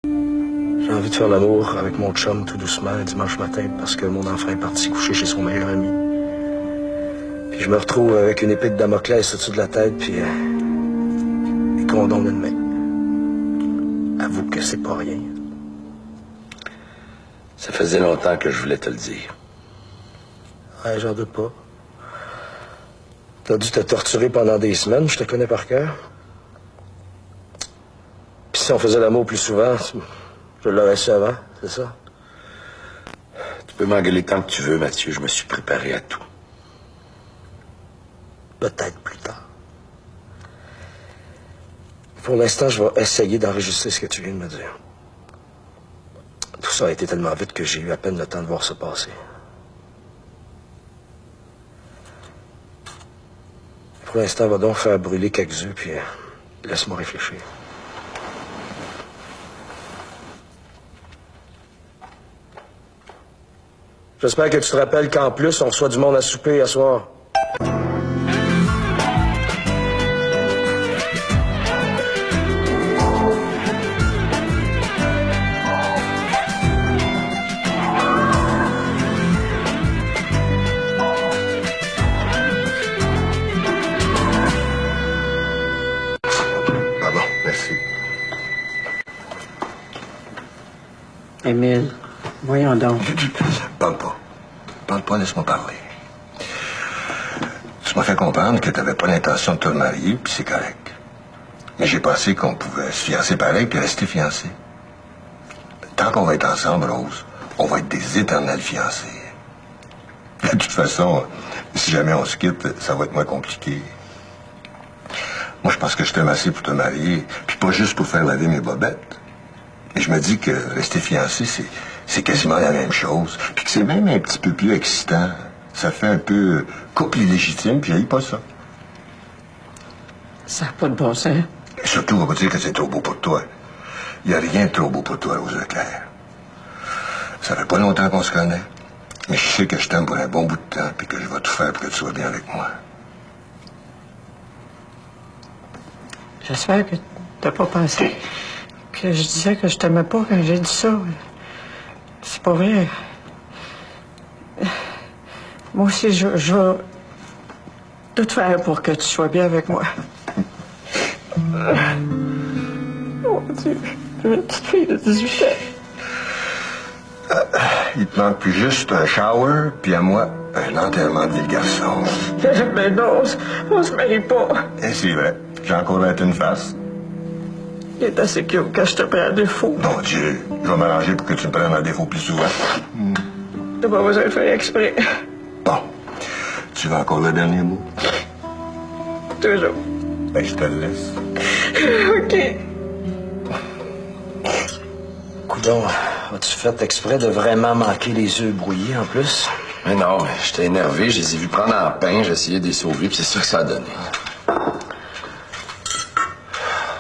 J'ai envie de faire l'amour avec mon chum tout doucement un dimanche matin parce que mon enfant est parti coucher chez son meilleur ami. Puis je me retrouve avec une épée de Damoclès au-dessus de la tête, puis les condoms d'une main. Avoue que c'est pas rien. Ça faisait longtemps que je voulais te le dire. Ouais, j'en doute pas. T'as dû te torturer pendant des semaines, je te connais par cœur. Puis si on faisait l'amour plus souvent, je l'aurais su avant, c'est ça? Tu peux m'engueuler tant que tu veux, Mathieu, je me suis préparé à tout. Peut-être plus tard. Pour l'instant, je vais essayer d'enregistrer ce que tu viens de me dire. Tout ça a été tellement vite que j'ai eu à peine le temps de voir ça passer. Pour l'instant, va donc faire brûler quelques œufs, puis laisse-moi réfléchir. J'espère que tu te rappelles qu'en plus, on reçoit du monde à souper à soir. Ah bon, merci. Émile, voyons donc. Parle pas. Parle pas, laisse-moi parler. Tu m'as fait comprendre que t'avais pas l'intention de te marier, puis c'est correct. Mais j'ai pensé qu'on pouvait se fiancer pareil puis rester fiancés. Tant qu'on va être ensemble, Rose, on va être des éternels fiancés. De toute façon, si jamais on se quitte, ça va être moins compliqué. Moi, je pense que je t'aime assez pour te marier, puis pas juste pour faire laver mes bobettes. Mais je me dis que rester fiancé, c'est quasiment la même chose. Puis que c'est même un petit peu plus excitant. Ça fait un peu couple illégitime, puis j'haïs pas ça. Ça n'a pas de bon sens. Et surtout, on va pas dire que c'est trop beau pour toi. Il n'y a rien de trop beau pour toi, Rose Leclerc. Ça fait pas longtemps qu'on se connaît. Mais je sais que je t'aime pour un bon bout de temps, puis que je vais tout faire pour que tu sois bien avec moi. J'espère que t'as pas pensé que je disais que je t'aimais pas quand j'ai dit ça. C'est pas vrai. Moi aussi, je vais tout faire pour que tu sois bien avec moi. Oh Dieu, j'ai une petite fille de 18 ans. Il te manque plus juste un shower, puis à moi, un enterrement de vie de garçon. Mais non, on se marie pas. Et c'est vrai, j'ai encore être une face. Il est assez cute quand je te prends à défaut. Mon Dieu, je vais m'arranger pour que tu me prennes à défaut plus souvent. T'as pas besoin de faire exprès. Bon, tu veux encore le dernier mot? Toujours. Ben, je te le laisse. OK. Coudon, as-tu fait exprès de vraiment manquer les œufs brouillés en plus? Mais non, mais j'étais énervé, je les ai vus prendre en pain, j'ai essayé de les sauver, puis c'est ça que ça a donné.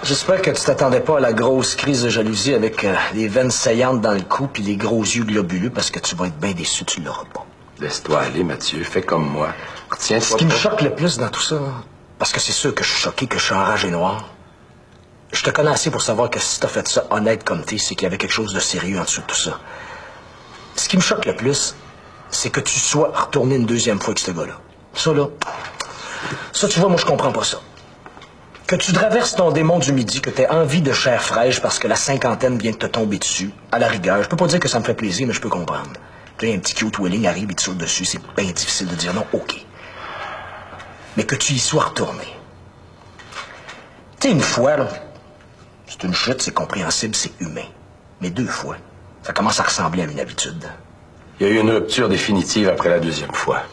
J'espère que tu t'attendais pas à la grosse crise de jalousie avec les veines saillantes dans le cou puis les gros yeux globuleux parce que tu vas être bien déçu, tu l'auras pas. Laisse-toi aller, Mathieu, fais comme moi. Retiens-toi. Ce qui me choque le plus dans tout ça, parce que c'est sûr que je suis choqué, que je suis enragé noir. Je te connais assez pour savoir que si t'as fait ça honnête comme t'es, c'est qu'il y avait quelque chose de sérieux en dessous de tout ça. Ce qui me choque le plus, c'est que tu sois retourné une deuxième fois avec ce gars-là. Ça, tu vois, moi, je comprends pas ça. Que tu traverses ton démon du midi, que t'aies envie de chair fraîche parce que la cinquantaine vient de te tomber dessus, à la rigueur, je peux pas dire que ça me fait plaisir, mais je peux comprendre. Puis un petit cute Willing arrive et te saute dessus, c'est bien difficile de dire non, OK. Mais que tu y sois retourné. Tu sais, une fois, là, c'est une chute, c'est compréhensible, c'est humain. Mais deux fois, ça commence à ressembler à une habitude. Il y a eu une rupture définitive après la deuxième fois.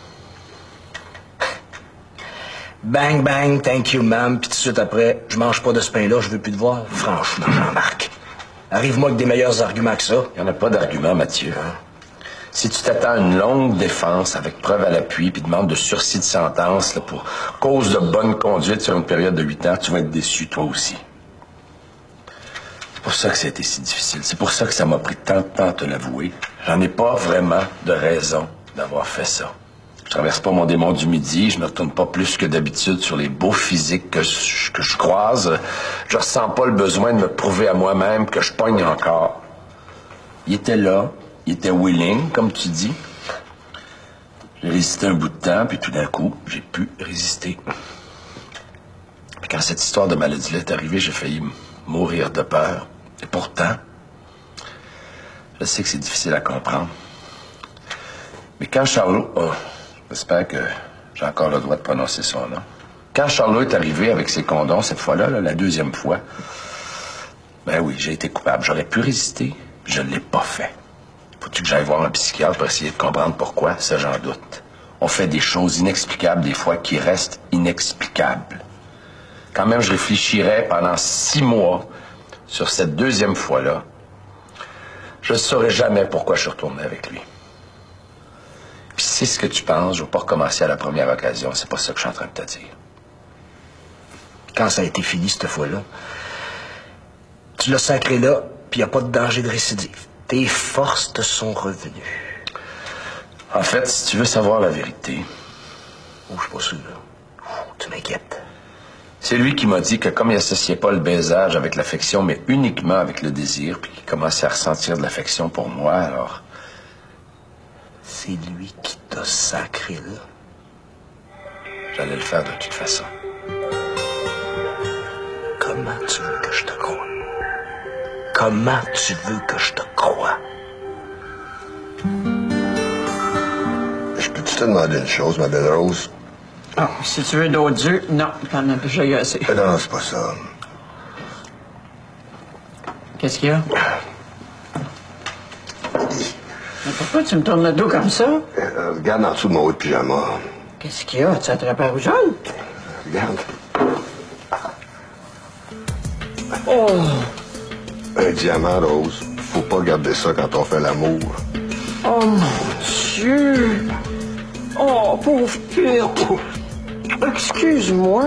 Bang, bang, thank you, ma'am. Puis tout de suite après, je mange pas de ce pain-là, je veux plus te voir. Franchement, Jean-Marc. Arrive-moi avec des meilleurs arguments que ça. Il n'y en a pas d'argument, Mathieu. Hein? Si tu t'attends à une longue défense avec preuve à l'appui puis demande de sursis de sentence là, pour cause de bonne conduite sur une période de 8 ans, tu vas être déçu, toi aussi. C'est pour ça que ça a été si difficile. C'est pour ça que ça m'a pris tant de temps à te l'avouer. J'en ai pas vraiment de raison d'avoir fait ça. Je traverse pas mon démon du midi, je me retourne pas plus que d'habitude sur les beaux physiques que je croise. Je ressens pas le besoin de me prouver à moi-même que je pogne encore. Il était là, il était willing, comme tu dis. J'ai résisté un bout de temps, puis tout d'un coup, j'ai pu résister. Puis quand cette histoire de maladie-là est arrivée, j'ai failli mourir de peur. Et pourtant, je sais que c'est difficile à comprendre. Mais quand Charlot... Oh, j'espère que j'ai encore le droit de prononcer son nom. Quand Charlot est arrivé avec ses condoms, cette fois-là, la deuxième fois, ben oui, j'ai été coupable. J'aurais pu résister, je ne l'ai pas fait. Faut-tu que j'aille voir un psychiatre pour essayer de comprendre pourquoi? Ça, j'en doute. On fait des choses inexplicables, des fois, qui restent inexplicables. Quand même, je réfléchirais pendant 6 mois sur cette deuxième fois-là. Je ne saurais jamais pourquoi je suis retourné avec lui. Puis si c'est ce que tu penses, je ne veux pas recommencer à la première occasion. C'est pas ça que je suis en train de te dire. Quand ça a été fini, cette fois-là, tu l'as sacré là, puis il n'y a pas de danger de récidive. Tes forces te sont revenues. En fait, si tu veux savoir la vérité... Oh, je suis pas sûr. Oh, tu m'inquiètes. C'est lui qui m'a dit que comme il associait pas le baisage avec l'affection, mais uniquement avec le désir, puis qu'il commençait à ressentir de l'affection pour moi, alors... C'est lui qui t'a sacré là. J'allais le faire de toute façon. Comment tu veux que je te croie? Comment tu veux que je te croie? Je peux-tu te demander une chose, ma belle Rose? Ah, si tu veux d'autres yeux, non, t'en as déjà eu assez. Non, c'est pas ça. Qu'est-ce qu'il y a? Mais pourquoi tu me tournes le dos comme ça? Regarde en dessous de mon haut de pyjama. Qu'est-ce qu'il y a? Tu as attrapé la rougeole? Regarde. Oh! Un diamant, Rose. Faut pas garder ça quand on fait l'amour. Oh, mon Dieu! Oh, pauvre pute! Excuse-moi.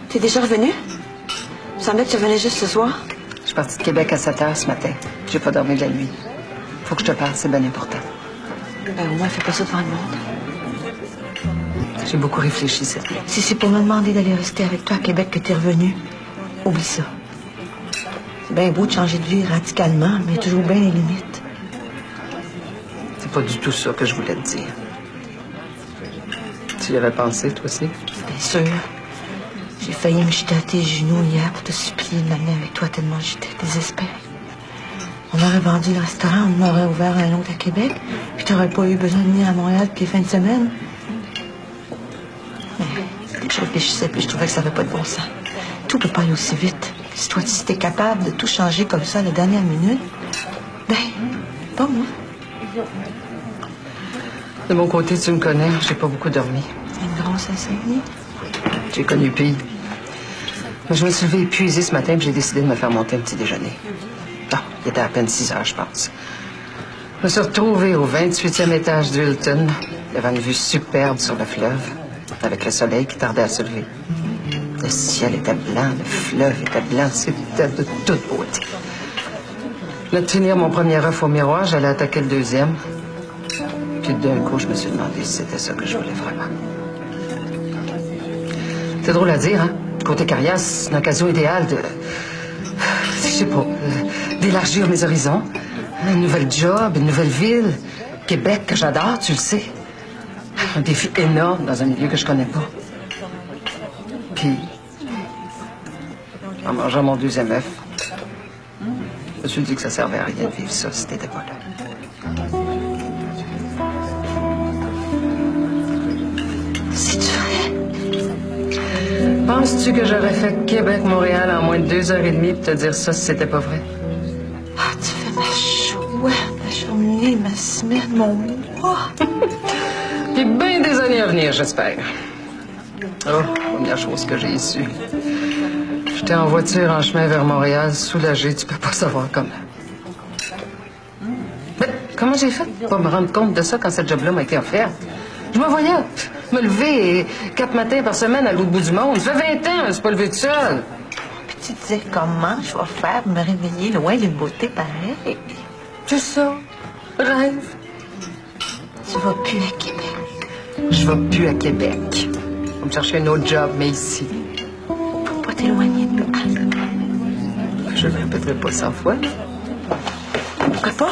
T'es déjà revenu? Il me semblait que tu revenais juste ce soir. Je suis partie de Québec à 7 heures ce matin. J'ai pas dormi de la nuit. Faut que je te parle, c'est bien important. Ben, au moins, fais pas ça devant le monde. J'ai beaucoup réfléchi cette nuit. Si c'est pour me demander d'aller rester avec toi à Québec que t'es revenu, oublie ça. C'est bien beau de changer de vie radicalement, mais toujours bien les limites. C'est pas du tout ça que je voulais te dire. Tu y avais pensé, toi aussi? Bien sûr. J'ai failli me jeter à tes genoux hier pour te supplier de m'amener avec toi tellement j'étais désespérée. On aurait vendu le restaurant, on aurait ouvert un autre à Québec, puis t'aurais pas eu besoin de venir à Montréal toutes les fins de semaine. Mais je réfléchissais, puis je trouvais que ça n'avait pas de bon sens. Tout peut pas aller aussi vite. Si toi, si t'es capable de tout changer comme ça à la dernière minute, ben, pas moi. De mon côté, tu me connais, j'ai pas beaucoup dormi. Une grosse insomnie. J'ai connu pire. Mais je me suis levée épuisée ce matin et j'ai décidé de me faire monter un petit déjeuner. Ah, il était à peine 6 heures, je pense. Je me suis retrouvée au 28e étage du Hilton, devant une vue superbe sur le fleuve, avec le soleil qui tardait à se lever. Le ciel était blanc, le fleuve était blanc, c'était de toute beauté. Là, de finir mon premier œuf au miroir, j'allais attaquer le deuxième. Puis d'un coup, je me suis demandé si c'était ça que je voulais vraiment. C'est drôle à dire, hein? Côté carrière, c'est une occasion idéale de... Je sais pas, d'élargir mes horizons. Un nouvel job, une nouvelle ville. Québec, que j'adore, tu le sais. Un défi énorme dans un milieu que je connais pas. Puis, en mangeant mon deuxième œuf, je me suis dit que ça servait à rien de vivre ça si t'étais pas là. C'est-tu vrai? Penses-tu que j'aurais fait Québec-Montréal en moins de 2h30 pour te dire ça si c'était pas vrai? Ah, tu fais ma chouette, ma journée, ma semaine, mon mois. Puis bien des années à venir, j'espère. Oh, première chose que j'ai issue. J'étais en voiture en chemin vers Montréal, soulagée, tu peux pas savoir comment. Mais comment j'ai fait pour me rendre compte de ça quand cette job-là m'a été offerte? Je me voyais Me lever 4 matins par semaine à l'autre bout du monde. Ça fait 20 ans, c'est pas levé tout seul. Puis tu te disais comment je vais faire pour me réveiller loin d'une beauté pareille. C'est ça. Rêve. Tu vas plus à Québec. Je vais plus à Québec. Je vais me chercher un autre job, mais ici. Pour pas t'éloigner de nous. Je ne répéterai pas 100 fois. Pourquoi pas?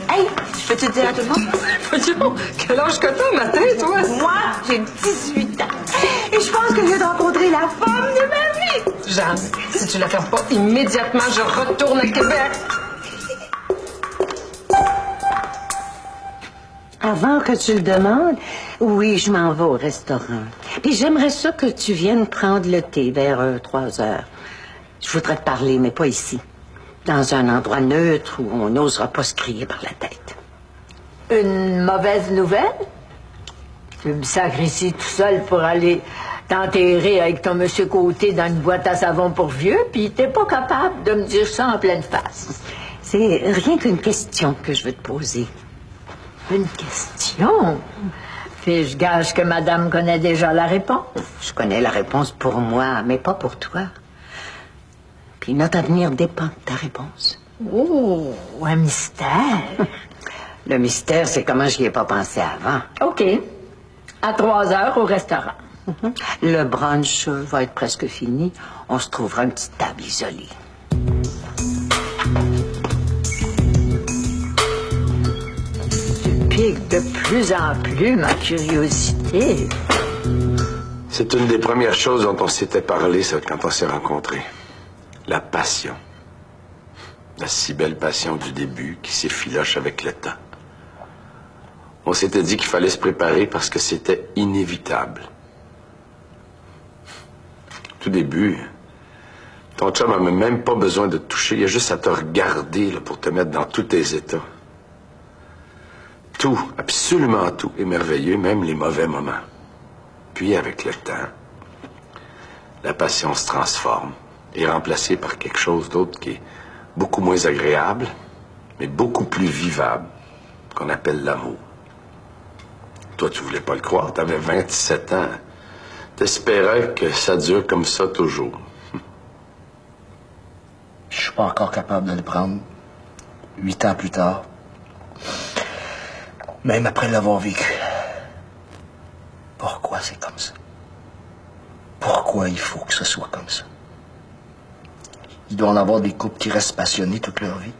Hey, je peux te dire à tout le monde? Voyons, quel âge que t'as, matin, toi? Moi, j'ai 18 ans. Et je pense que je viens de rencontrer la femme de ma vie. Jeanne, si tu la fermes pas immédiatement, je retourne à Québec. Avant que tu le demandes, oui, je m'en vais au restaurant. Puis j'aimerais ça que tu viennes prendre le thé vers 3 heures. Je voudrais te parler, mais pas ici. Dans un endroit neutre où on n'osera pas se crier par la tête. Une mauvaise nouvelle? Tu me sacres ici tout seul pour aller t'enterrer avec ton monsieur Côté dans une boîte à savon pour vieux, puis t'es pas capable de me dire ça en pleine face. C'est rien qu'une question que je veux te poser. Une question? Puis je gage que madame connaît déjà la réponse. Je connais la réponse pour moi, mais pas pour toi. Puis notre avenir dépend de ta réponse. Oh, un mystère. Le mystère, c'est comment j'y ai pas pensé avant. OK. À 3 heures au restaurant. Le brunch va être presque fini. On se trouvera une petite table isolée. Tu piques de plus en plus ma curiosité. C'est une des premières choses dont on s'était parlé, ça, quand on s'est rencontrés. La passion. La si belle passion du début qui s'effiloche avec le temps. On s'était dit qu'il fallait se préparer parce que c'était inévitable. Tout début, ton chum n'avait même pas besoin de te toucher. Il a juste à te regarder là, pour te mettre dans tous tes états. Tout, absolument tout est merveilleux, même les mauvais moments. Puis, avec le temps, la passion se transforme et est remplacée par quelque chose d'autre qui est beaucoup moins agréable, mais beaucoup plus vivable, qu'on appelle l'amour. Toi, tu voulais pas le croire, t'avais 27 ans. T'espérais que ça dure comme ça toujours. Je suis pas encore capable de le prendre. 8 ans plus tard. Même après l'avoir vécu. Pourquoi c'est comme ça? Pourquoi il faut que ce soit comme ça? Il doit en avoir des couples qui restent passionnés toute leur vie.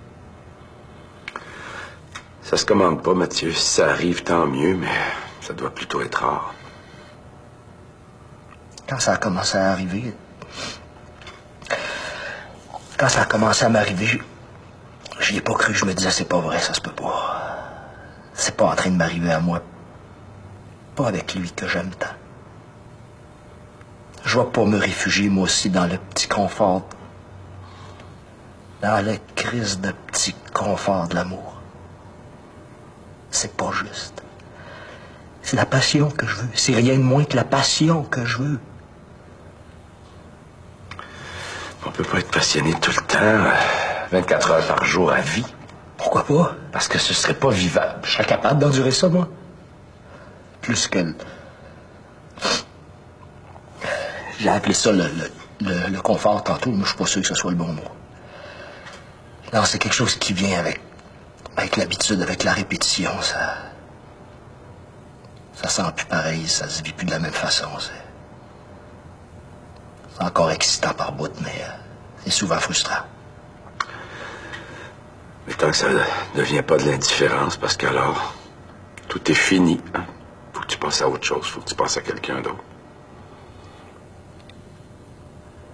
Ça se commande pas, Mathieu. Si ça arrive, tant mieux, mais ça doit plutôt être rare. Quand ça a commencé à arriver... Quand ça a commencé à m'arriver, j'y ai pas cru. Je me disais, c'est pas vrai, ça se peut pas. C'est pas en train de m'arriver à moi. Pas avec lui que j'aime tant. Je vais pas me réfugier, moi aussi, dans le petit confort. Dans la crise de petit confort de l'amour. C'est pas juste. C'est la passion que je veux. C'est rien de moins que la passion que je veux. On peut pas être passionné tout le temps, 24 heures par jour à vie. Pourquoi pas? Parce que ce serait pas vivable. Je serais capable d'endurer ça, moi. Plus que... J'ai appelé ça le confort tantôt, mais je suis pas sûr que ce soit le bon mot. Non, c'est quelque chose qui vient avec l'habitude, avec la répétition. Ça sent plus pareil, ça se vit plus de la même façon. C'est encore excitant par bout, mais c'est souvent frustrant. Mais tant que ça ne devient pas de l'indifférence, parce qu'alors, tout est fini. Hein? Faut que tu passes à autre chose, faut que tu passes à quelqu'un d'autre.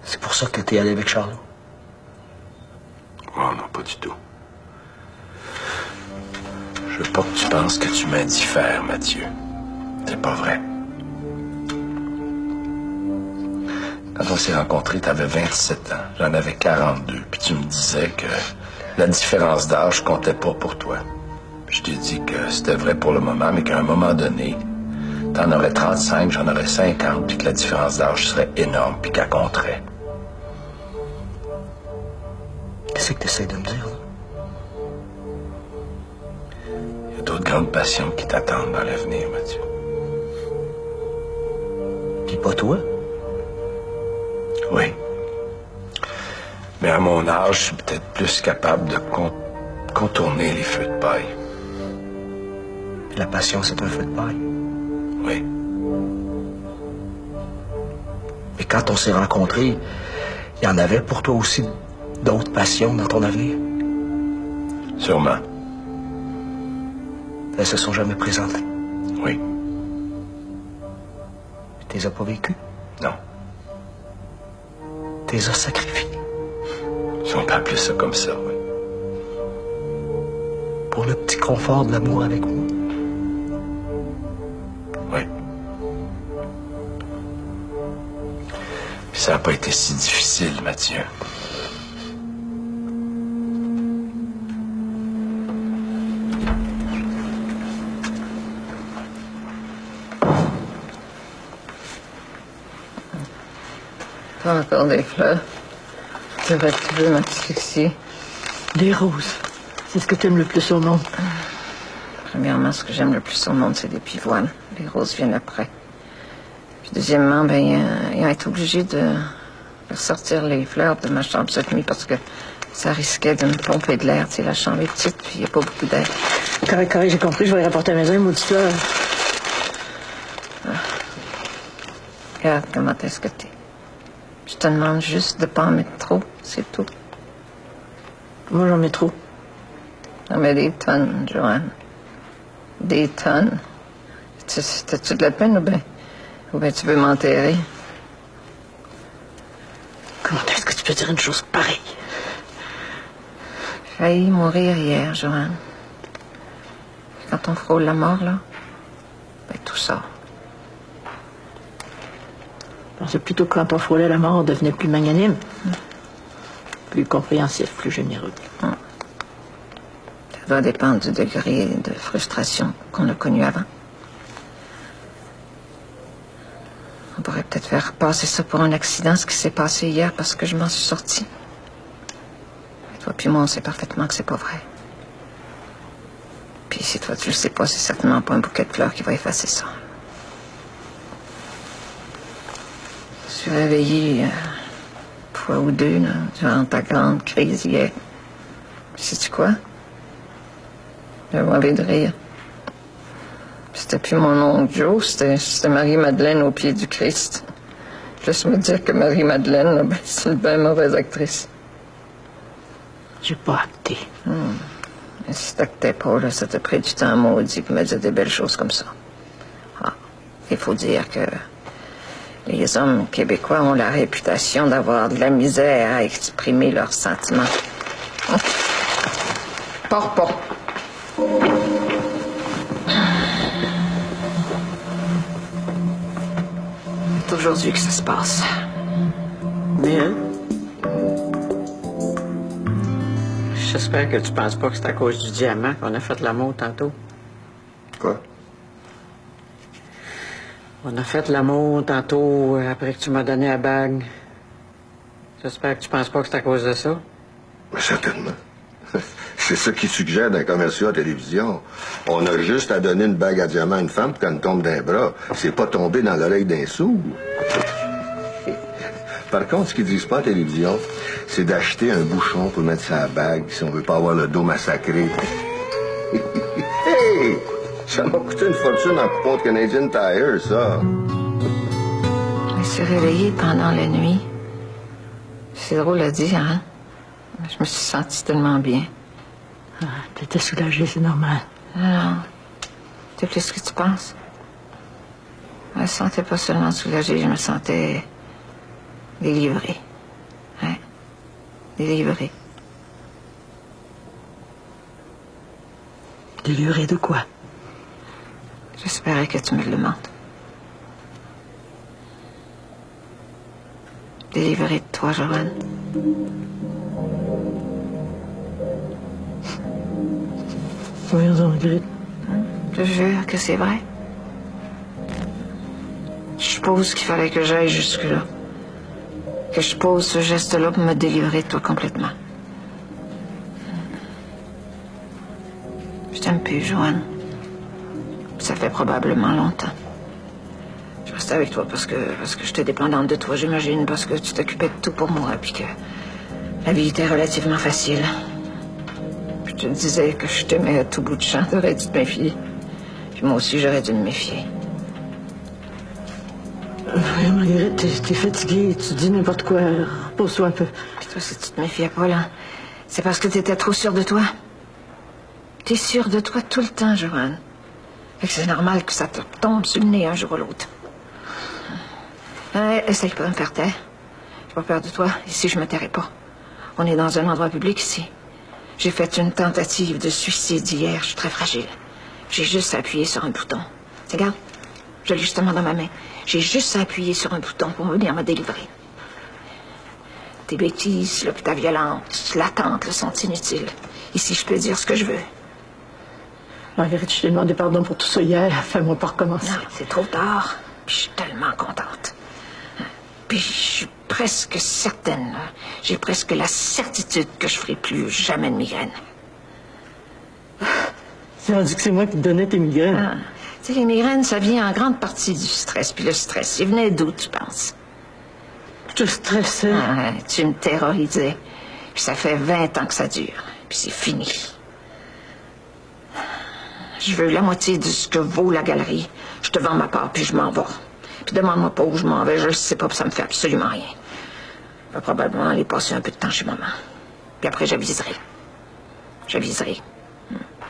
C'est pour ça que t'es allé avec Charlot? Oh non, pas du tout. Je veux pas que tu penses que tu m'indiffères, Mathieu. C'est pas vrai. Quand on s'est rencontrés, t'avais 27 ans. J'en avais 42. Puis tu me disais que la différence d'âge comptait pas pour toi. Puis je t'ai dit que c'était vrai pour le moment, mais qu'à un moment donné, t'en aurais 35, j'en aurais 50, puis que la différence d'âge serait énorme, puis qu'elle compterait. Qu'est-ce que t'essaies de me dire, là? Il y a d'autres grandes passions qui t'attendent dans l'avenir, Mathieu. Puis pas toi. Oui. Mais à mon âge, je suis peut-être plus capable de contourner les feux de paille. La passion, c'est un feu de paille. Oui. Et quand on s'est rencontrés, il y en avait pour toi aussi d'autres passions dans ton avenir? Sûrement. Elles se sont jamais présentées. Oui. Tu les as pas vécues? Non. Tu les as sacrifiées. Si on peut appeler ça comme ça, oui. Pour le petit confort de l'amour avec moi. Oui. Puis ça n'a pas été si difficile, Mathieu. Pas encore des fleurs. Tu veux m'asphyxier. Des roses. C'est ce que tu aimes le plus au monde. Premièrement, ce que j'aime le plus au monde, c'est des pivoines. Les roses viennent après. Puis deuxièmement, ils ont été obligés de sortir les fleurs de ma chambre cette nuit parce que ça risquait de me pomper de l'air. Tu sais, la chambre est petite, puis il n'y a pas beaucoup d'air. Correct, j'ai compris. Je vais rapporter à la maison, maudit fleur. Regarde comment est-ce que t'es. Je te demande juste de pas en mettre trop, c'est tout. Moi, j'en mets trop. J'en mets des tonnes, Joanne. Des tonnes. T'as-tu de la peine ou bien tu veux m'enterrer? Comment est-ce que tu peux dire une chose pareille? J'ai failli mourir hier, Joanne. Quand on frôle la mort, là, tout sort. Je pensais plutôt que quand on frôlait la mort, on devenait plus magnanime. Plus compréhensif, plus généreux. Ça doit dépendre du degré de frustration qu'on a connu avant. On pourrait peut-être faire passer ça pour un accident, ce qui s'est passé hier, parce que je m'en suis sortie. Et toi puis moi, on sait parfaitement que c'est pas vrai. Puis si toi, tu le sais pas, c'est certainement pas un bouquet de fleurs qui va effacer ça. Je suis réveillée une fois ou deux, là, durant ta grande crise hier. Sais-tu quoi? J'avais envie de rire. C'était plus mon oncle Joe, c'était Marie-Madeleine au pied du Christ. Juste me dire que Marie-Madeleine, c'est une bien mauvaise actrice. J'ai pas acté. Mais si t'actais pas, là, ça t'a pris du temps maudit pour me dire des belles choses comme ça. Ah, il faut dire que les hommes québécois ont la réputation d'avoir de la misère à exprimer leurs sentiments. Pars pas. C'est aujourd'hui que ça se passe. Mais, hein? J'espère que tu penses pas que c'est à cause du diamant qu'on a fait l'amour tantôt. Quoi? On a fait l'amour tantôt après que tu m'as donné la bague. J'espère que tu penses pas que c'est à cause de ça. Mais certainement. C'est ça qu'ils suggèrent dans les commerciaux à la télévision. On a juste à donner une bague à diamant à une femme quand elle tombe d'un bras. C'est pas tomber dans l'oreille d'un sourd. Par contre, ce qu'ils disent pas à la télévision, c'est d'acheter un bouchon pour mettre sa bague si on veut pas avoir le dos massacré. Hey! Ça m'a coûté une fortune en coupon de Canadian Tire, ça. Je me suis réveillée pendant la nuit. C'est drôle à dire, hein? Je me suis sentie tellement bien. Ah, t'étais soulagée, c'est normal. Non. C'est plus ce que tu penses. Je me sentais pas seulement soulagée, je me sentais délivrée. Hein? Délivrée. Délivrée de quoi? J'espérais que tu me le demandes. Délivrée de toi, Joanne. Voyons donc, Grit. Je jure que c'est vrai. Je suppose qu'il fallait que j'aille jusque-là. Que je pose ce geste-là pour me délivrer de toi complètement. Je t'aime plus, Joanne. Ça fait probablement longtemps. Je restais avec toi parce que j'étais dépendante de toi, j'imagine, parce que tu t'occupais de tout pour moi, puis que la vie était relativement facile. Je te disais que je t'aimais à tout bout de champ, t'aurais dû te méfier. Puis moi aussi, j'aurais dû me méfier. Marguerite, t'es fatiguée, tu dis n'importe quoi. Repose-toi un peu. Puis toi, si tu te méfiais pas, là, c'est parce que t'étais trop sûre de toi. T'es sûre de toi tout le temps, Joanne. Fait que c'est normal que ça te tombe sur le nez un jour ou l'autre. Essaye pas de me faire taire. J'ai pas peur de toi. Ici, je me tairai pas. On est dans un endroit public ici. J'ai fait une tentative de suicide hier. Je suis très fragile. J'ai juste appuyé sur un bouton. Regarde, je l'ai justement dans ma main. J'ai juste appuyé sur un bouton pour venir me délivrer. Tes bêtises, là, puis ta violence, l'attente, là, sont inutiles. Ici, je peux dire ce que je veux. Marguerite, je t'ai demandé pardon pour tout ça hier. Fais-moi pas recommencer. Non, c'est trop tard. Puis je suis tellement contente. Puis je suis presque certaine, là. J'ai presque la certitude que je ferai plus jamais de migraine. C'est rendu que c'est moi qui te donnais tes migraines. Ah. Tu sais, les migraines, ça vient en grande partie du stress. Puis le stress, il venait d'où, tu penses? Je te stressais. Ah, tu me terrorisais. Puis ça fait 20 ans que ça dure. Puis c'est fini. Je veux la moitié de ce que vaut la galerie. Je te vends ma part, puis je m'en vais. Puis demande-moi pas où je m'en vais, je le sais pas, puis ça me fait absolument rien. Je vais probablement aller passer un peu de temps chez maman. Puis après, j'aviserai. J'aviserai.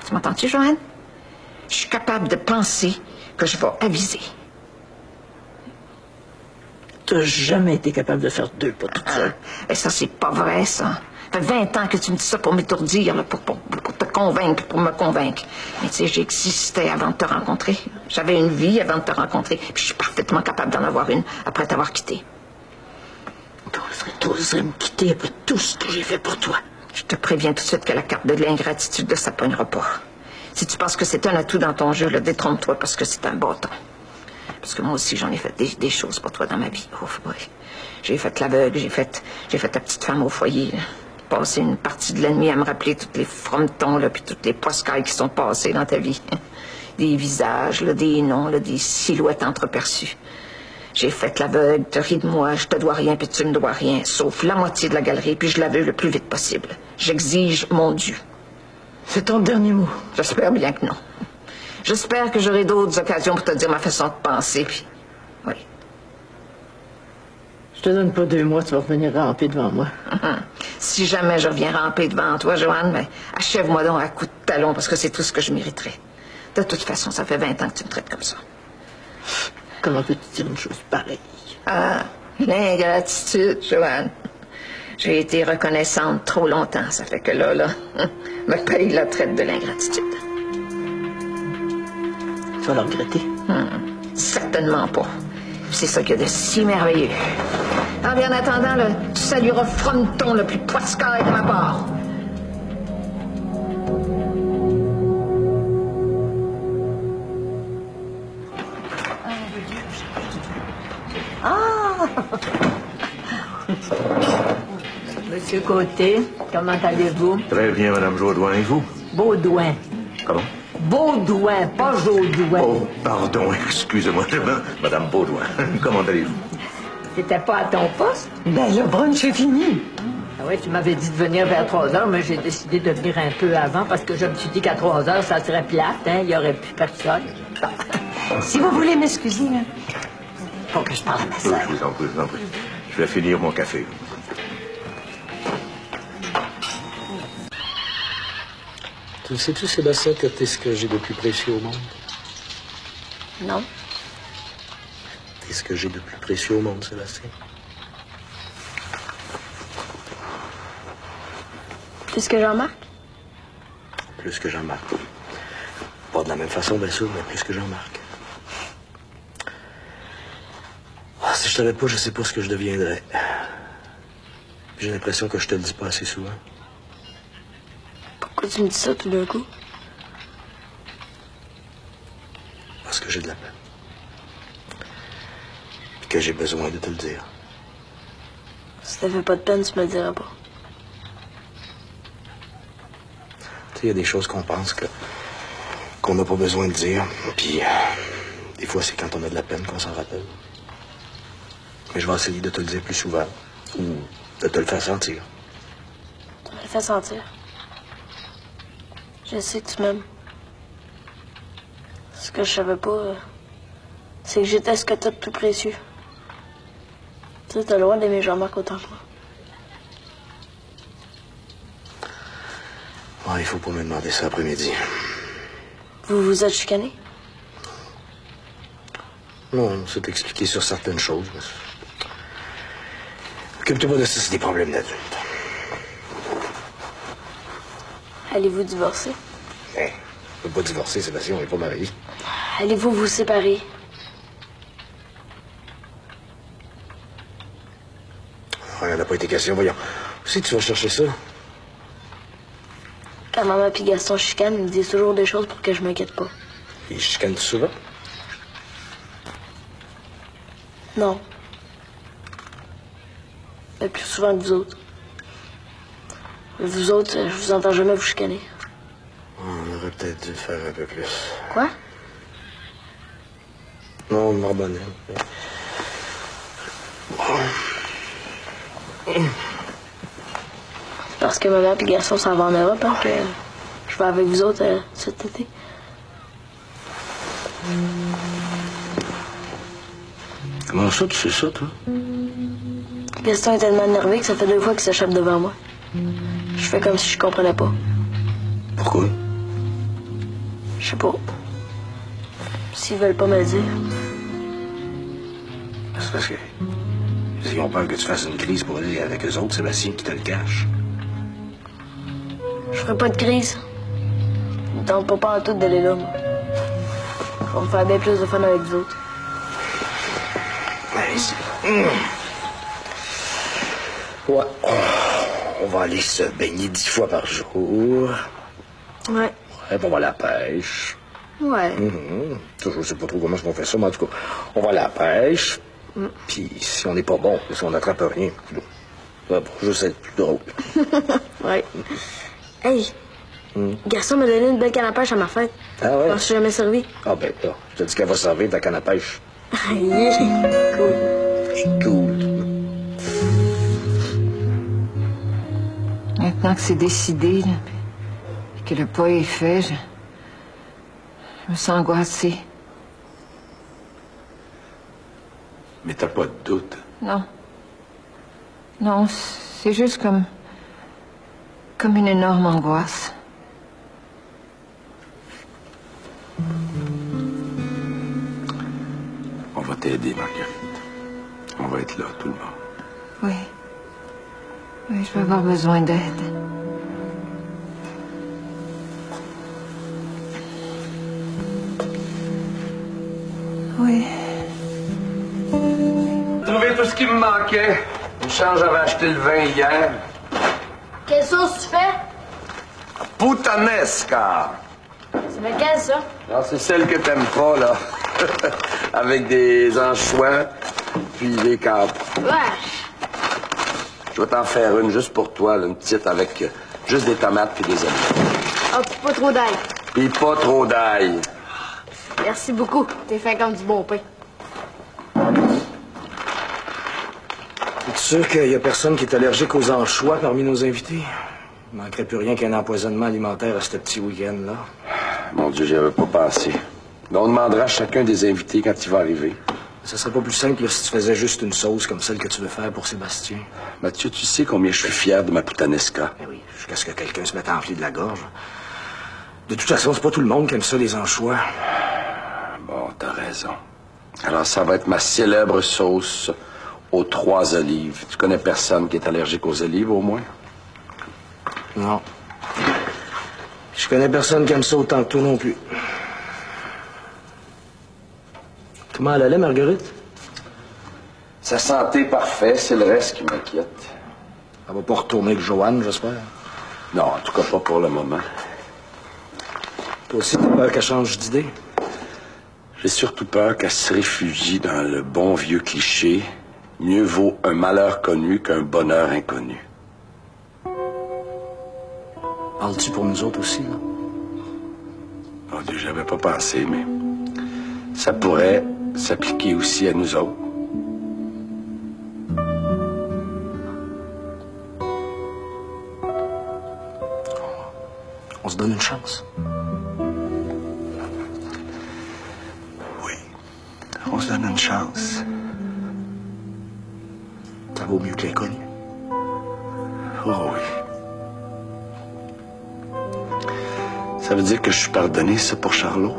Tu m'entends-tu, Joanne? Je suis capable de penser que je vais aviser. T'as jamais été capable de faire 2 pas toute seule. Et ça, c'est pas vrai, ça. Ça fait 20 ans que tu me dis ça pour m'étourdir, là, pour te convaincre, pour me convaincre. Mais tu sais, j'existais avant de te rencontrer. J'avais une vie avant de te rencontrer. Puis je suis parfaitement capable d'en avoir une après t'avoir quitté. T'oserais me quitter après tout ce que j'ai fait pour toi. Je te préviens tout de suite que la carte de l'ingratitude, ça pognera pas. Si tu penses que c'est un atout dans ton jeu, là, détrompe-toi parce que c'est un bâton. Parce que moi aussi, j'en ai fait des choses pour toi dans ma vie. Ouf, boy. J'ai fait l'aveugle, j'ai fait ta petite femme au foyer, là. Passé une partie de la nuit à me rappeler toutes les frometons, là, puis toutes les poscailles qui sont passées dans ta vie. Des visages, là, des noms, là, des silhouettes entreperçues. J'ai fait l'aveugle, te ris de moi, je te dois rien, puis tu me dois rien, sauf la moitié de la galerie, puis je la veux le plus vite possible. J'exige mon dû. C'est ton dernier mot. J'espère bien que non. J'espère que j'aurai d'autres occasions pour te dire ma façon de penser, puis... Oui. Je te donne pas 2 mois, tu vas revenir ramper devant moi. Si jamais je reviens ramper devant toi, Joanne, ben, achève-moi donc à coups de talon, parce que c'est tout ce que je mériterais. De toute façon, ça fait 20 ans que tu me traites comme ça. Comment peux-tu dire une chose pareille? Ah, l'ingratitude, Joanne. J'ai été reconnaissante trop longtemps, ça fait que là, me paye la traite de l'ingratitude. Tu vas le regretter? Certainement pas. C'est ça qu'il y a de si merveilleux. Ah, bien en attendant, là, tu salueras Frometon le plus poiscaille de ma part. Monsieur Côté, comment allez-vous? Très bien, Madame Jaudoin, et vous? Baudouin. Pardon? Baudouin, pas Jaudoin. Oh, pardon, excusez-moi, Madame Baudouin. Comment allez-vous? T'étais pas à ton poste? Ben, le brunch est fini. Ah oui, tu m'avais dit de venir vers 3 heures, mais j'ai décidé de venir un peu avant parce que je me suis dit qu'à 3 heures, ça serait plate, hein, il y aurait plus personne. Si vous voulez m'excuser, là, faut que je parle à ma sœur. Je vous en prie, je vous en prie. Je vais finir mon café. Tu le sais-tu, Sébastien, que t'es ce que j'ai de plus précieux au monde? Non. T'es ce que j'ai de plus précieux au monde, Sébastien. Plus que Jean-Marc? Plus que Jean-Marc. Pas de la même façon, bien sûr, mais plus que Jean-Marc. Ah, si je t'avais pas, je sais pas ce que je deviendrais. J'ai l'impression que je te le dis pas assez souvent. Pourquoi tu me dis ça tout d'un coup? Parce que j'ai de la peine. Puis que j'ai besoin de te le dire. Si t'avais pas de peine, tu me le dirais pas. Tu sais, il y a des choses qu'on pense qu'on n'a pas besoin de dire. Puis Des fois, c'est quand on a de la peine qu'on s'en rappelle. Mais je vais essayer de te le dire plus souvent. Ou de te le faire sentir. Tu me le fais sentir. Je sais que tu m'aimes. Ce que je savais pas, c'est que j'étais ce que t'as de plus précieux. Tu sais, t'as le droit d'aimer Jean-Marc autant que moi. Ouais, il faut pas me demander ça après-midi. Vous vous êtes chicané? Non, on s'est expliqué sur certaines choses. Mais... Occupe-toi pas de ça, c'est des problèmes d'adultes. Allez-vous divorcer? Hein? On peut pas divorcer, Sébastien, on n'est pas mariés. Allez-vous vous séparer? Il n'en a pas été question, voyons. Où c'est que tu vas chercher ça? Quand maman et Gaston chicanent, ils me disent toujours des choses pour que je m'inquiète pas. Ils chicanent souvent? Non. Mais plus souvent que vous autres. Mais vous autres, je vous entends jamais vous chicaner. On aurait peut-être dû le faire un peu plus. Quoi? Non, Marbonnel. Parce que maman et Gaston s'en vont en Europe, hein, que je vais avec vous autres cet été. Comment ça, tu sais ça, toi? Gaston est tellement énervé que ça fait 2 fois qu'il s'échappe devant moi. Je fais comme si je comprenais pas. Pourquoi? Je sais pas. S'ils veulent pas me le dire. C'est parce que... Ils ont peur que tu fasses une crise pour aller avec eux autres, Sébastien, qui te le cache. Je ferai pas de crise. Je me tente pas en tout d'aller là, moi. On va me faire bien plus de fun avec vous autres. Allez, c'est... Ouais. On va aller se baigner 10 fois par jour. Ouais. Ouais, on va à la pêche. Ouais. Je sais pas trop comment on fait ça, mais en tout cas, on va à la pêche. Puis si on n'est pas bon, si on n'attrape rien, ça va juste être plus drôle. Ouais. Hey, Gaston m'a donné une belle canne à pêche à ma fête. Ah ouais? Je m'en suis jamais servi. Ah ben là, je te dis qu'elle va servir ta canne à pêche. Cool. Cool. Maintenant que c'est décidé, là, puis que le pas est fait, je me sens angoissée. Mais t'as pas de doute. Non. Non, c'est juste comme une énorme angoisse. On va t'aider, Marguerite. On va être là, tout le monde. Oui. Oui, je vais avoir besoin d'aide. Oui. Trouvé tout ce qui me manquait. Une change, j'avais acheté le vin hier. Quelle sauce tu fais? Puttanesca. C'est laquelle, ça? Non, c'est celle que t'aimes pas, là. Avec des anchois, puis des capres. Wesh! Je vais t'en faire une juste pour toi, là, une petite avec juste des tomates puis des oignons. Oh, puis pas trop d'ail. Puis pas trop d'ail. Merci beaucoup. T'es fait comme du bon pain. Es-tu sûr qu'il y a personne qui est allergique aux anchois parmi nos invités? Il manquerait plus rien qu'un empoisonnement alimentaire à ce petit week-end-là. Mon Dieu, j'y avais pas pensé. Mais on demandera à chacun des invités quand il va arriver. Ça serait pas plus simple là, si tu faisais juste une sauce comme celle que tu veux faire pour Sébastien? Mathieu, tu sais combien je suis fier de ma puttanesca. Ben oui, jusqu'à ce que quelqu'un se mette à enfler de la gorge. De toute façon, c'est pas tout le monde qui aime ça, les anchois. Bon, t'as raison. Alors, ça va être ma célèbre sauce aux 3 olives. Tu connais personne qui est allergique aux olives, au moins? Non. Je connais personne qui aime ça autant que toi non plus. Comment elle allait, Marguerite? Sa santé parfaite, c'est le reste qui m'inquiète. Elle va pas retourner avec Joanne, j'espère. Non, en tout cas pas pour le moment. Toi aussi, t'as peur qu'elle change d'idée? J'ai surtout peur qu'elle se réfugie dans le bon vieux cliché « Mieux vaut un malheur connu qu'un bonheur inconnu ». Parles-tu pour nous autres aussi, là? Oh Dieu, j'avais pas pensé, mais ça pourrait s'appliquer aussi à nous autres. On se donne une chance. Oui, on se donne une chance. Ça vaut mieux que l'inconnu. Oh oui. Ça veut dire que je suis pardonné, ça, pour Charlot?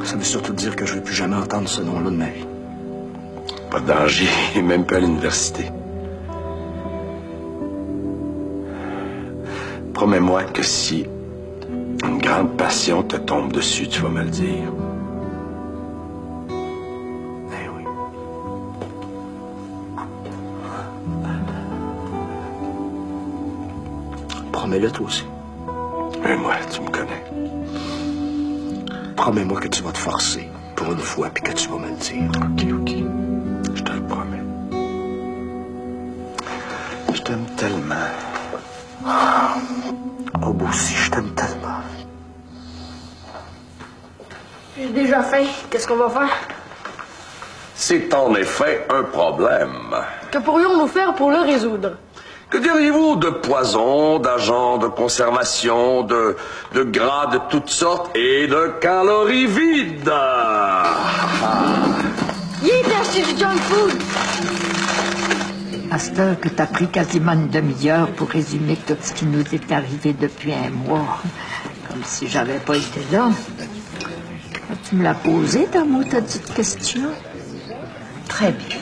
Ça veut surtout dire que je ne veux plus jamais entendre ce nom-là de ma vie. Pas de danger, même pas à l'université. Promets-moi que si une grande passion te tombe dessus, tu vas me le dire. Eh oui. Promets-le toi aussi. Mais moi, tu me connais. Promets-moi que tu vas te forcer pour une fois puis que tu vas me le dire. OK. Je te le promets. Je t'aime tellement. Oh, moi aussi, je t'aime tellement. J'ai déjà faim. Qu'est-ce qu'on va faire? C'est en effet un problème. Que pourrions-nous faire pour le résoudre? Que diriez-vous de poison, d'agents de conservation, de gras de toutes sortes et de calories vides? Il est acheté du junk food! À cette heure que t'as pris quasiment une demi-heure pour résumer tout ce qui nous est arrivé depuis un mois, comme si j'avais pas été là. Tu me l'as posé, ta maudite question? Très bien.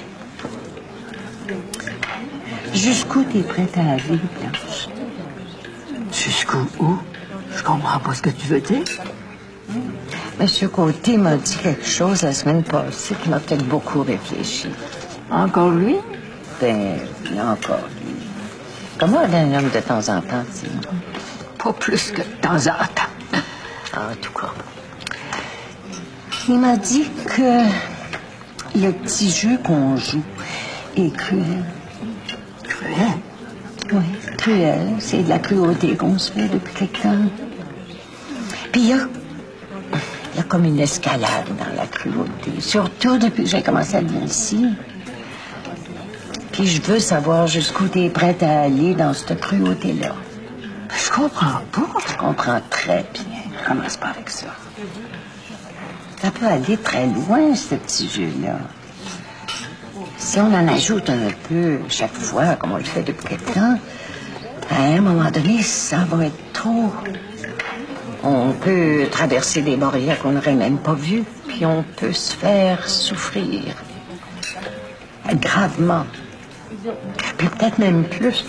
Jusqu'où t'es prête à aller, Blanche? Jusqu'où? Où? Je comprends pas ce que tu veux dire. Monsieur Côté m'a dit quelque chose la semaine passée qui m'a peut-être beaucoup réfléchi. Encore lui? Ben, encore lui. Comment un homme de temps en temps, tu sais? Pas plus que de temps en temps. En tout cas. Il m'a dit que le petit jeu qu'on joue est cruel. Cruel? Oui, cruel. C'est de la cruauté qu'on se fait depuis quelque temps. Puis il y a comme une escalade dans la cruauté. Surtout depuis que j'ai commencé à venir ici. Puis je veux savoir jusqu'où tu es prête à aller dans cette cruauté-là. Je comprends pas. Je comprends très bien. Commence pas avec ça. Ça peut aller très loin, ce petit jeu-là. Si on en ajoute un peu chaque fois, comme on le fait depuis quelque temps, à un moment donné, ça va être trop. On peut traverser des barrières qu'on n'aurait même pas vues, puis on peut se faire souffrir. Gravement. Puis peut-être même plus.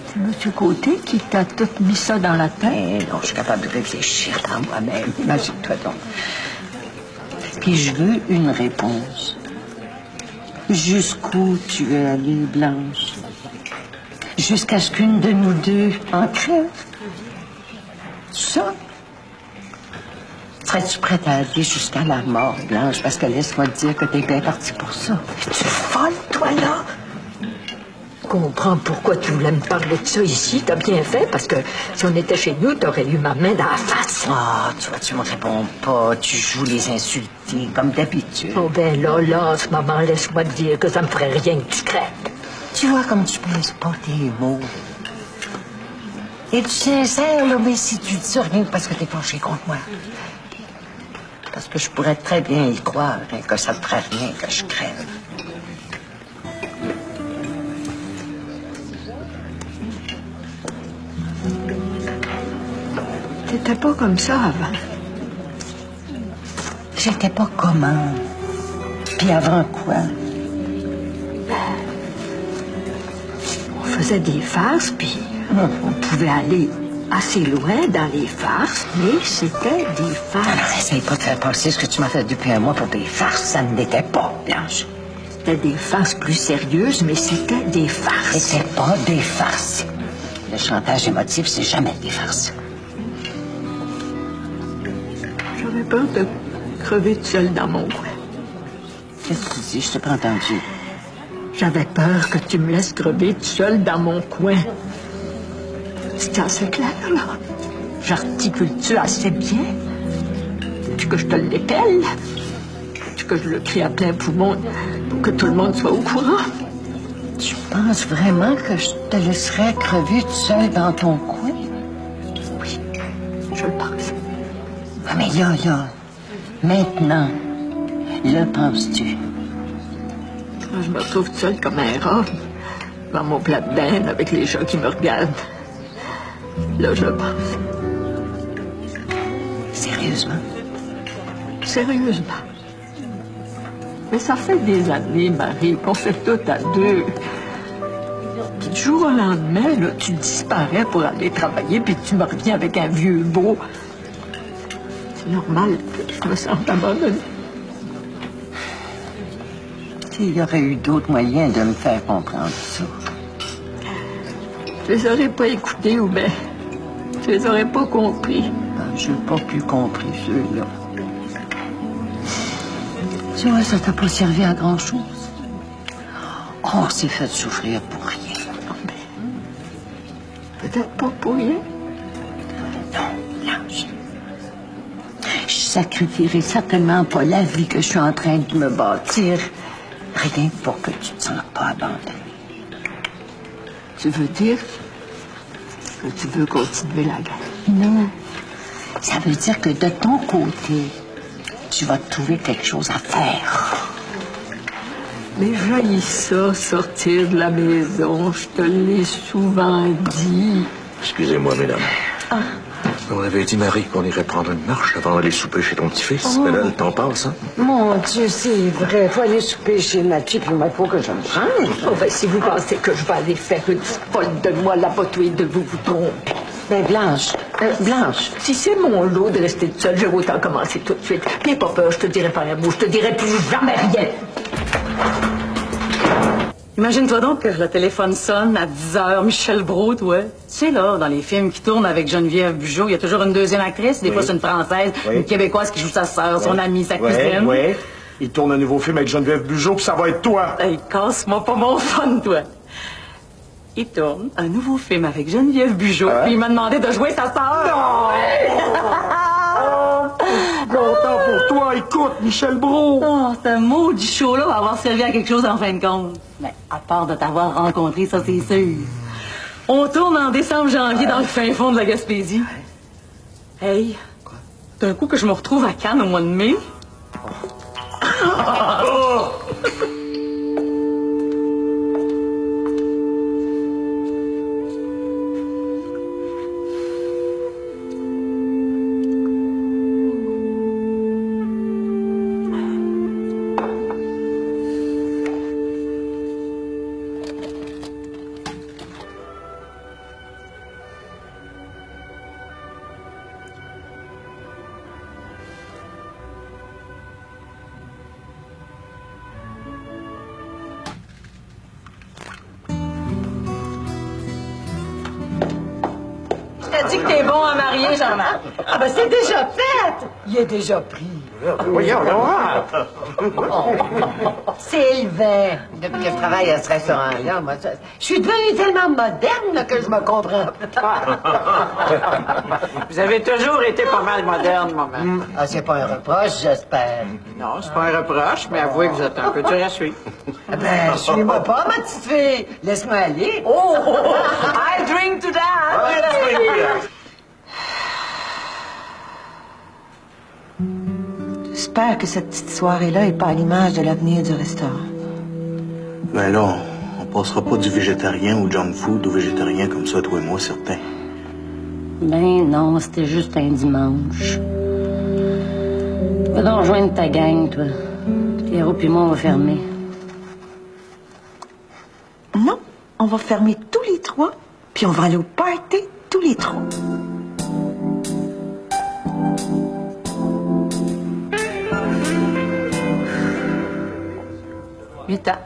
C'est M. Côté qui t'a tout mis ça dans la tête? Eh non, je suis capable de réfléchir par moi-même. Imagine-toi donc. Puis je veux une réponse. Jusqu'où tu veux aller, Blanche? Jusqu'à ce qu'une de nous deux en crève? Ça? Serais-tu prête à aller jusqu'à la mort, Blanche? Parce que laisse-moi te dire que t'es bien partie pour ça. Es-tu folle, toi, là? Je comprends pourquoi tu voulais me parler de ça ici. T'as bien fait, parce que si on était chez nous, t'aurais eu ma main dans la face. Ah, tu vois, tu me réponds pas. Tu joues les insultés, comme d'habitude. Oh ben là, en ce moment, laisse-moi te dire que ça me ferait rien que tu crèves. Tu vois comme tu pèses pas tes mots. Es-tu sincère, là, mais si tu dis ça, rien que parce que t'es fâché contre moi. Parce que je pourrais très bien y croire, hein, que ça te ferait rien que je crève. T'étais pas comme ça avant. J'étais pas comment. Puis avant quoi? On faisait des farces, puis on pouvait aller assez loin dans les farces, mais c'était des farces. Alors, essaye pas de faire passer ce que tu m'as fait depuis un mois pour des farces. Ça ne l'était pas, Blanche. C'était des farces plus sérieuses, mais c'était des farces. C'était pas des farces. Le chantage émotif, c'est jamais des farces. J'avais peur de crever toute seule dans mon coin. Qu'est-ce que tu dis? Je t'ai pas entendu. J'avais peur que tu me laisses crever toute seule dans mon coin. C'est assez clair, là. J'articule-tu assez bien? Veux-tu que je te l'épelle? Veux-tu que je le crie à plein poumon pour que tout le monde soit au courant? Tu penses vraiment que je te laisserais crever tout seul dans ton coin? Oui, je le pense. Ah, mais là, maintenant, le penses-tu? Quand je me retrouve seule comme un rat, dans mon plat de dinde avec les gens qui me regardent, là, je le pense. Sérieusement? Sérieusement. Mais ça fait des années, Marie, qu'on fait tout à deux. Puis du jour au lendemain, là, tu disparais pour aller travailler, puis tu me reviens avec un vieux beau. C'est normal que je me sente abandonnée. Il y aurait eu d'autres moyens de me faire comprendre ça. Je les aurais pas écoutés ou bien je les aurais pas compris. Je n'ai pas plus compris ceux-là. Tu vois, ça t'a pas servi à grand-chose. On s'est fait souffrir pour rien. Peut-être pas pour rien. Non, Blanche. Je sacrifierai certainement pas la vie que je suis en train de me bâtir. Rien pour que tu te sens pas abandonné. Tu veux dire que tu veux continuer la guerre? Non. Ça veut dire que de ton côté, tu vas trouver quelque chose à faire. Mais j'haïs ça, sortir de la maison. Je te l'ai souvent dit. Excusez-moi, mesdames. Ah. On avait dit, Marie, qu'on irait prendre une marche avant d'aller souper chez ton petit-fils. Oh. Mais là, le temps passe, hein? Mon Dieu, c'est vrai. Faut aller souper chez Mathieu, puis moi, il faut que je me change. Oh, ben, si vous pensez que je vais aller faire une folle de moi là-bas, tous les deux, vous vous trompez. Ben, Blanche, Blanche. Si c'est mon lot de rester toute seule, j'ai autant commencer tout de suite. Puis pas peur, je te dirai pas un mot, je te dirai plus jamais rien. Imagine-toi donc que le téléphone sonne à 10h, Michel Brault, toi. Tu sais, là, dans les films qui tournent avec Geneviève Bujold, il y a toujours une deuxième actrice. Des fois, c'est une Française, une Québécoise qui joue sa sœur, son amie, sa cousine. Oui. Il tourne un nouveau film avec Geneviève Bujold, puis ça va être toi. Hey, casse-moi pas mon fun, toi. Il tourne un nouveau film avec Geneviève Bujold, puis il m'a demandé de jouer sa sœur. Non! Content pour toi, écoute, Michel Brault. Oh, ce maudit show-là va avoir servi à quelque chose en fin de compte. Mais à part de t'avoir rencontré, ça c'est sûr. On tourne en décembre-janvier dans le fin fond de la Gaspésie. Hey, d'un coup que je me retrouve à Cannes au mois de mai. Je t'ai dit que t'es bon à marier, Jean-Marc. Ah, ben, c'est déjà fait. Il est déjà pris. Voyons, C'est élevé. Depuis que je travaille à ce restaurant-là, moi, je suis devenue tellement moderne là, que je me comprends pas. Vous avez toujours été pas mal moderne, maman. Ah, c'est pas un reproche, j'espère. Non, c'est pas un reproche, mais avouez que vous êtes un peu dur à suivre. Ben, suis-moi pas, ma petite fille. Laisse-moi aller. Oh! I drink to that! J'espère que cette petite soirée-là n'est pas à l'image de l'avenir du restaurant. Ben là, on passera pas du végétarien au junk food au végétarien comme ça, toi et moi, certain. Ben non, c'était juste un dimanche. Va donc rejoindre ta gang, toi. Pierrot puis moi, on va fermer. Non, on va fermer tous les trois, puis on va aller au party tous les trois. Huit ans.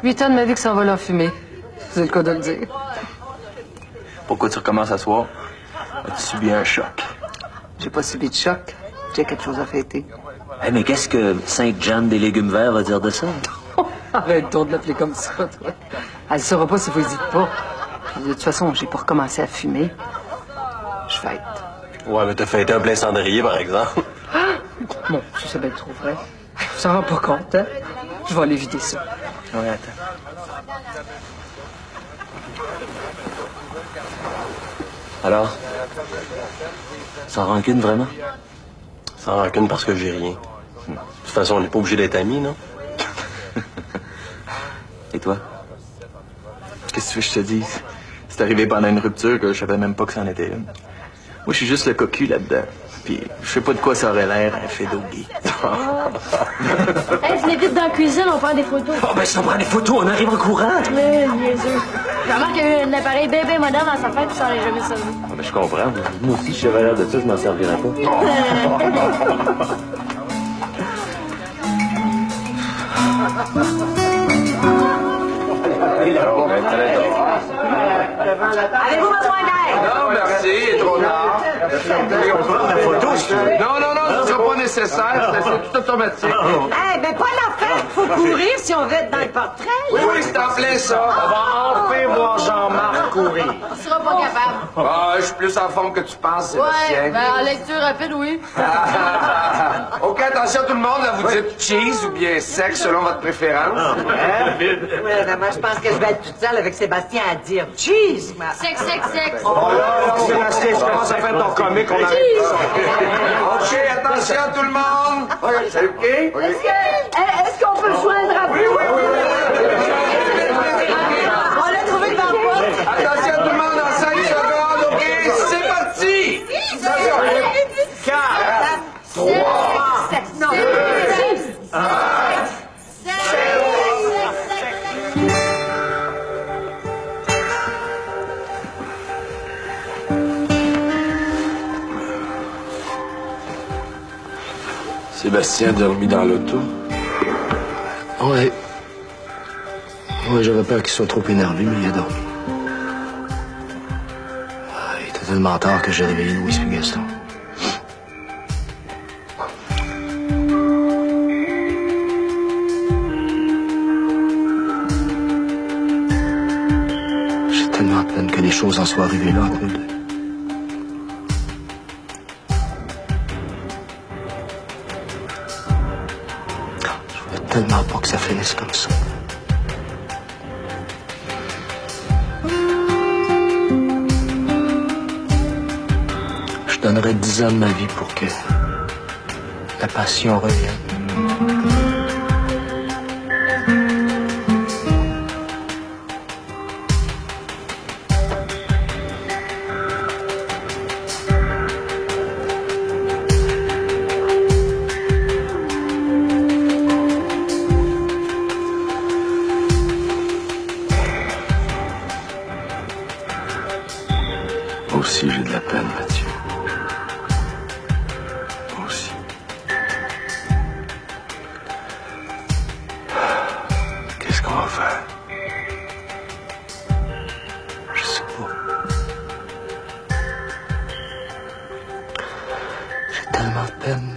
8 ans de ma vie que ça va en fumée. C'est le cas de le dire. Pourquoi tu recommences à soir? As-tu subi un choc? J'ai pas subi de choc. J'ai quelque chose à fêter. Hey, mais qu'est-ce que Sainte-Jeanne des légumes verts va dire de ça? Arrête donc de l'appeler comme ça, toi. Elle saura pas si vous dites pas. Puis de toute façon, j'ai pas recommencé à fumer. Je fête. Ouais, mais t'as fêté un plein cendrier, par exemple. Bon, ça, c'est bien trop vrai. On s'en rend pas compte, hein? Je vais aller vider ça. Ouais, attends. Alors? Sans rancune, vraiment? Sans rancune parce que j'ai rien. De toute façon, on n'est pas obligé d'être amis, non? Et toi? Qu'est-ce que tu veux que je te dise? C'est arrivé pendant une rupture que je savais même pas que c'en était une. Moi, je suis juste le cocu là-dedans. Puis, je sais pas de quoi ça aurait l'air, un fédo gay. Hey, venez vite dans la cuisine, on prend des photos. Oh, ben si on prend des photos, on arrive en courant. Niaiseux. Jean-Marc a eu un appareil bébé moderne à sa fête, puis ça n'aurait jamais servi. Ah, ben, je comprends. Moi aussi, si j'avais l'air de ça, je m'en servirais pas. Avez-vous besoin d'aide? Non, merci, il est trop tard. La photo, Non, ce ne sera pas nécessaire, c'est tout automatique. Eh, ben pas la fête. Faut courir si on veut être dans le portrait. Oui, c'est en plein ça. On va enfin voir Jean-Marc courir. On sera pas capable. Ah, je suis plus en forme que tu penses, Sébastien. Ben, en lecture rapide, oui. OK, attention tout le monde, là, vous dites cheese ou bien sexe selon votre préférence. Ouais, moi, je pense que je vais être toute seule avec Sébastien à dire cheese. Sexe. Sébastien, tu commences à faire ton comique, on arrête ça. OK, attention tout le monde. C'est OK? Est-ce qu'on peut le joindre à vous? On l'a trouvé devant le poste. Attention tout le monde en 5 secondes, OK? C'est parti! 4, 3, 2, 1. Sébastien a dormi dans l'auto. Ouais. Ouais, j'avais peur qu'il soit trop énervé, mais il a dormi. Ah, il était tellement tard que j'ai réveillé Louis et Gaston. J'ai tellement peine que les choses en soient arrivées là entre nous deux. Tellement pas que ça finisse comme ça. Je donnerais 10 ans de ma vie pour que la passion revienne. Moi aussi, j'ai de la peine, Mathieu. Moi aussi. Qu'est-ce qu'on va faire? Je sais pas. J'ai tellement de peine.